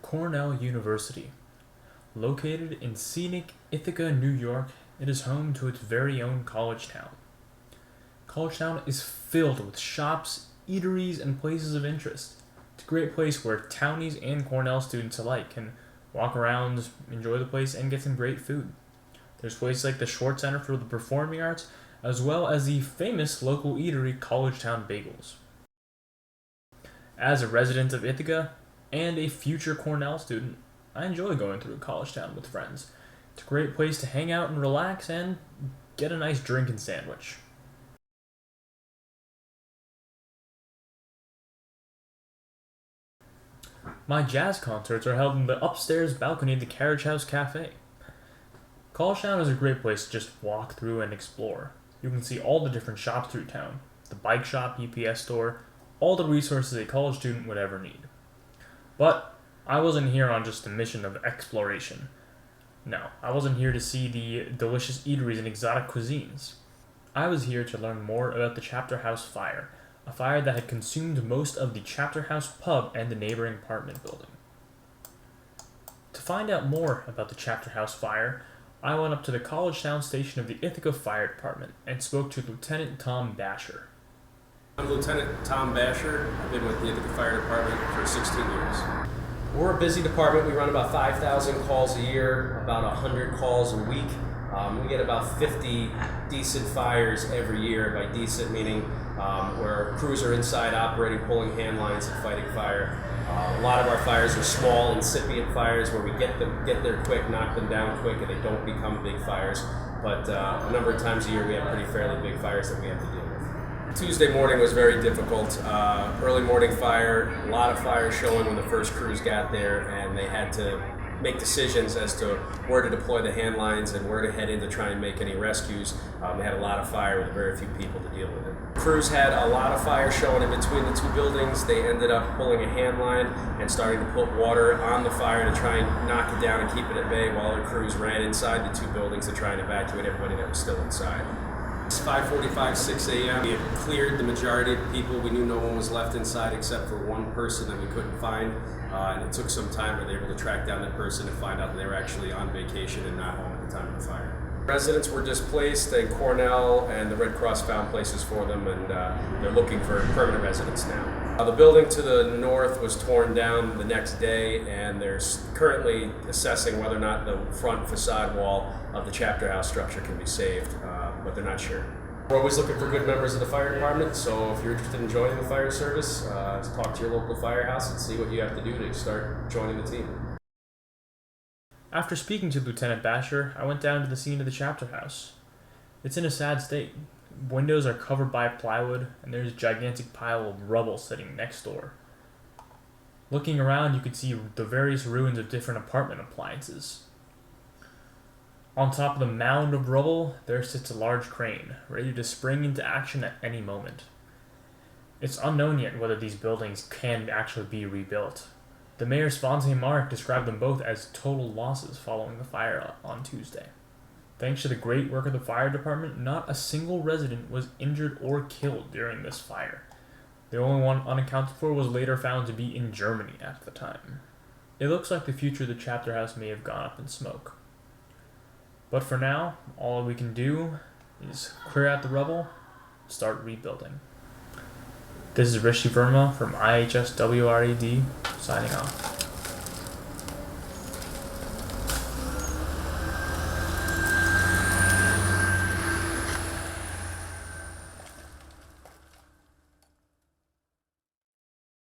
Cornell University. Located in scenic Ithaca, New York, it is home to its very own college town. College Town is filled with shops, eateries, and places of interest. It's a great place where townies and Cornell students alike can walk around, enjoy the place, and get some great food. There's places like the Short Center for the Performing Arts, as well as the famous local eatery College Town Bagels. As a resident of Ithaca and a future Cornell student, I enjoy going through College Town with friends. It's a great place to hang out and relax and get a nice drink and sandwich. My jazz concerts are held in the upstairs balcony of the Carriage House Cafe. College Town is a great place to just walk through and explore. You can see all the different shops through town, the bike shop, UPS store, all the resources a college student would ever need. But I wasn't here on just a mission of exploration. No, I wasn't here to see the delicious eateries and exotic cuisines. I was here to learn more about the Chapter House fire, a fire that had consumed most of the Chapter House pub and the neighboring apartment building. To find out more about the Chapter House fire, I went up to the College Town station of the Ithaca Fire Department and spoke to Lieutenant Tom Basher. I'm Lieutenant Tom Basher. I've been with the Ithaca Fire Department for 16 years. We're a busy department. We run about 5,000 calls a year, about 100 calls a week. We get about 50 decent fires every year. By decent meaning where crews are inside operating, pulling hand lines and fighting fire. A lot of our fires are small, incipient fires where we get there quick, knock them down quick, and they don't become big fires. But a number of times a year we have pretty fairly big fires that we have to deal with. Tuesday morning was very difficult. Early morning fire, a lot of fire showing when the first crews got there, and they had to make decisions as to where to deploy the hand lines and where to head in to try and make any rescues. They had a lot of fire with very few people to deal with it. Crews had a lot of fire showing in between the two buildings. They ended up pulling a hand line and starting to put water on the fire to try and knock it down and keep it at bay, while the crews ran inside the two buildings to try and evacuate everybody that was still inside. It's 5:45, 6 a.m. We had cleared the majority of the people. We knew no one was left inside except for one person that we couldn't find. And it took some time, but they were able to track down that person and find out that they were actually on vacation and not home at the time of the fire. Residents were displaced, and Cornell and the Red Cross found places for them, and they're looking for permanent residents now. The building to the north was torn down the next day, and they're currently assessing whether or not the front facade wall of the Chapter House structure can be saved, but they're not sure. We're always looking for good members of the fire department, so if you're interested in joining the fire service, talk to your local firehouse and see what you have to do to start joining the team. After speaking to Lieutenant Basher, I went down to the scene of the Chapter House. It's in a sad state. Windows are covered by plywood, and there's a gigantic pile of rubble sitting next door. Looking around, you could see the various ruins of different apartment appliances. On top of the mound of rubble, there sits a large crane, ready to spring into action at any moment. It's unknown yet whether these buildings can actually be rebuilt. The mayor Sponze Mark described them both as total losses following the fire on Tuesday. Thanks to the great work of the fire department, not a single resident was injured or killed during this fire. The only one unaccounted for was later found to be in Germany at the time. It looks like the future of the Chapter House may have gone up in smoke. But for now, all we can do is clear out the rubble, start rebuilding. This is Rishi Verma from IHSWRED, signing off.